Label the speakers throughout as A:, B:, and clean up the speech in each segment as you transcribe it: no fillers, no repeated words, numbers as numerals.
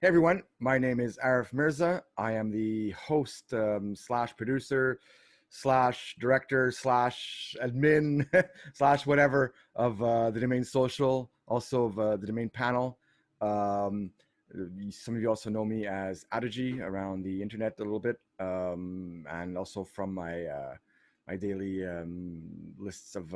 A: Hey everyone, my name is Arif Mirza. I am the host slash producer slash director slash admin slash whatever of the Domain Social, also of the Domain Panel. Um, some of you also know me as Adiji around the internet a little bit, and also from my daily lists of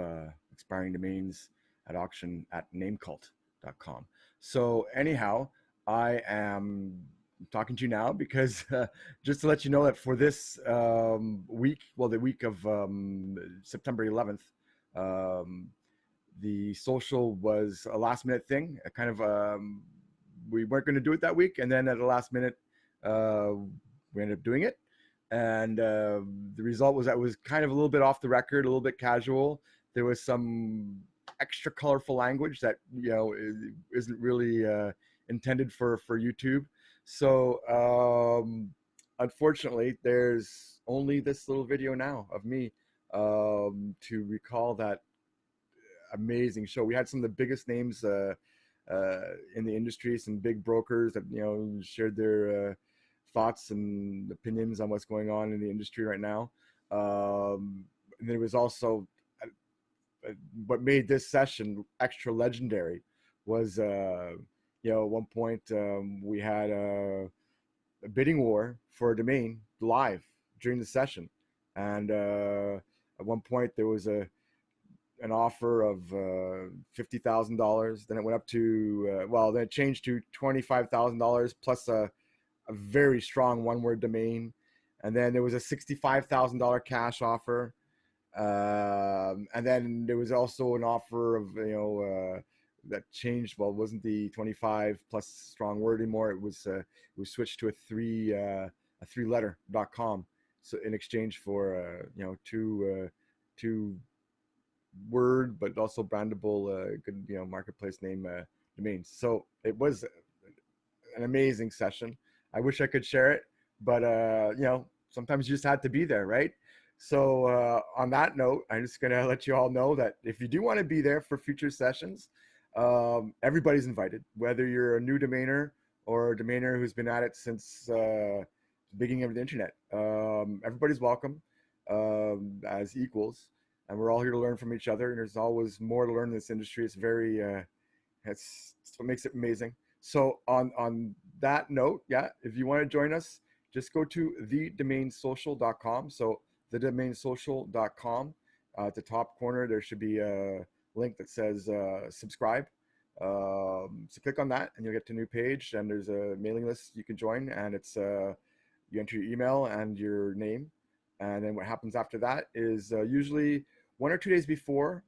A: expiring domains at auction at namecult.com. So anyhow, I am talking to you now because just to let you know that for this week, well, the week of September 11th, um, the social was a last minute thing. A kind of we weren't going to do it that week, and then at the last minute, uh, we ended up doing it. And the result was that it was kind of a little bit off the record, a little bit casual. There was some extra colorful language that isn't really intended for YouTube. So unfortunately, there's only this little video now of me to recall that amazing show. We had some of the biggest names in the industry, some big brokers that shared their thoughts and opinions on what's going on in the industry right now. There was also what made this session extra legendary was at one point we had a bidding war for a domain live during the session, and at one point there was an offer of $50,000. Then it went up to then it changed to $25,000 plus a very strong one-word domain, and then there was a $65,000 cash offer, and then there was also an offer of that changed. Well, it wasn't the 25 plus strong word anymore. It was switched to a three-letter.com. So in exchange for two word but also brandable good marketplace name domains. So it was an amazing session. I wish I could share it, but sometimes you just had to be there, right? So on that note, I'm just gonna let you all know that if you do want to be there for future sessions, everybody's invited. Whether you're a new domainer or a domainer who's been at it since the beginning of the internet, everybody's welcome as equals, and we're all here to learn from each other. And there's always more to learn in this industry. It's very it's what makes it amazing. So on that note, yeah, if you want to join us, just go to thedomainsocial.com. So thedomainsocial.com. At the top corner, there should be a link that says subscribe. So click on that, and you'll get to a new page. And there's a mailing list you can join, and it's you enter your email and your name, and then what happens after that is usually 1 or 2 days before,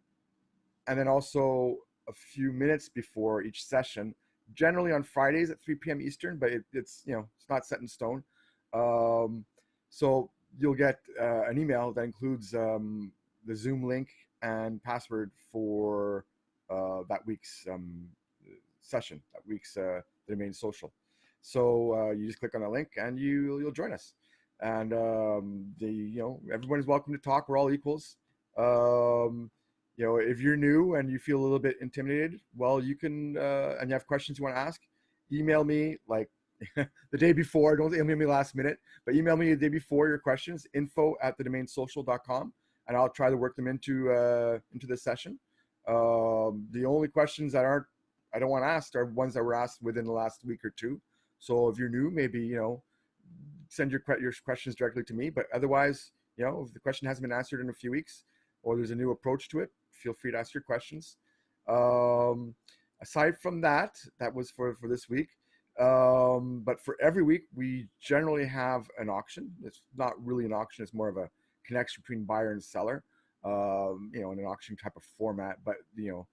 A: and then also a few minutes before each session, generally on Fridays at 3 p.m. Eastern, but it's it's not set in stone. Um, so you'll get an email that includes the Zoom link and password for that week's session, that week's the main social. So you just click on the link and you'll join us. And everyone is welcome to talk. We're all equals. If you're new and you feel a little bit intimidated, well, you can and you have questions you want to ask, email me like the day before. Don't email me last minute, but email me the day before your questions, info@thedomainsocial.com, and I'll try to work them into this session. The only questions that I don't want to ask are ones that were asked within the last week or two. So if you're new, maybe send your questions directly to me. But otherwise, if the question hasn't been answered in a few weeks, or there's a new approach to it, feel free to ask your questions. Aside from that, that was for this week. But for every week, we generally have an auction. It's not really an auction. It's more of a connection between buyer and seller, in an auction type of format. But, the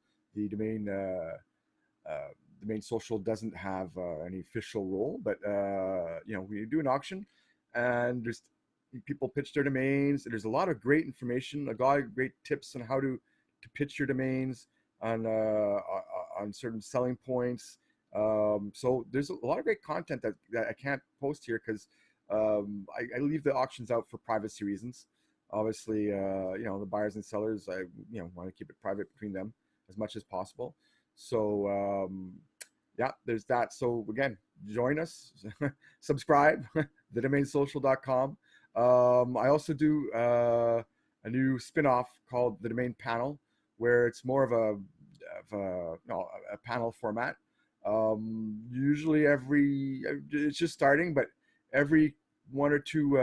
A: domain social doesn't have any official role, but we do an auction, and there's people pitch their domains. There's a lot of great information, a lot of great tips on how to pitch your domains on certain selling points. So there's a lot of great content that I can't post here because I leave the auctions out for privacy reasons. Obviously, the buyers and sellers, I want to keep it private between them as much as possible. So yeah, there's that. So again, join us, subscribe, thedomainsocial.com. I also do a new spin-off called The Domain Panel, where it's more of a panel format. Usually it's just starting, but every one or two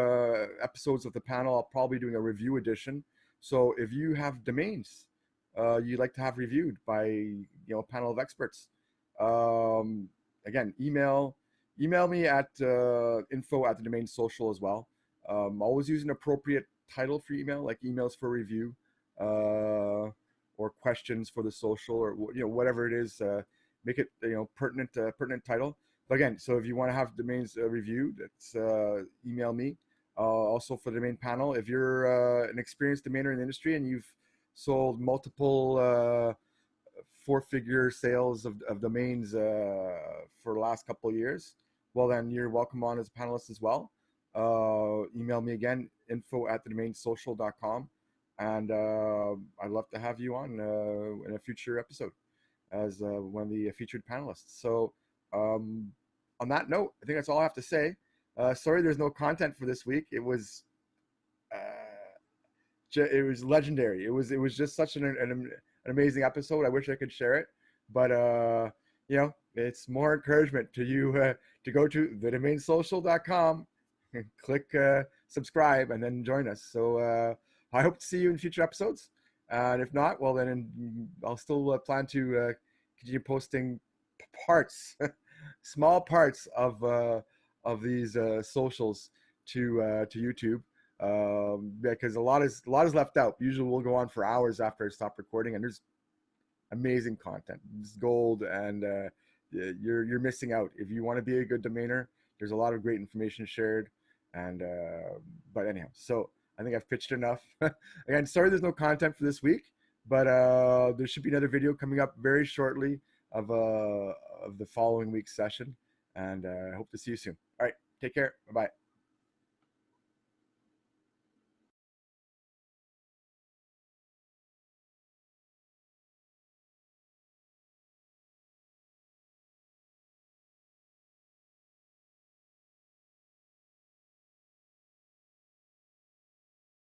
A: episodes of the panel, I'll probably be doing a review edition. So if you have domains you'd like to have reviewed by a panel of experts, um, again, email me at info at the domain social as well. Always use an appropriate title for email, like emails for review, or questions for the social, or whatever it is. Make it pertinent title. But again, so if you want to have domains reviewed, it's email me. Also for the domain panel, if you're an experienced domainer in the industry and you've sold multiple four-figure sales of domains for the last couple of years, well, then you're welcome on as a panelist as well. Email me again, info at thedomainsocial.com, and I'd love to have you on in a future episode as one of the featured panelists. So on that note, I think that's all I have to say. Sorry there's no content for this week. It was legendary. It was just such an amazing episode. I wish I could share it, but it's more encouragement to you to go to thedomainsocial.com and click subscribe and then join us. So I hope to see you in future episodes, and if not, well then I'll still plan to continue posting parts, small parts of these socials to YouTube, because a lot is left out. Usually we'll go on for hours after I stop recording, and there's amazing content. It's gold, and you're missing out. If you want to be a good domainer, there's a lot of great information shared. And but anyhow, so I think I've pitched enough. Again, sorry there's no content for this week, but there should be another video coming up very shortly of the following week's session, and I hope to see you soon. All right, take care. Bye-bye.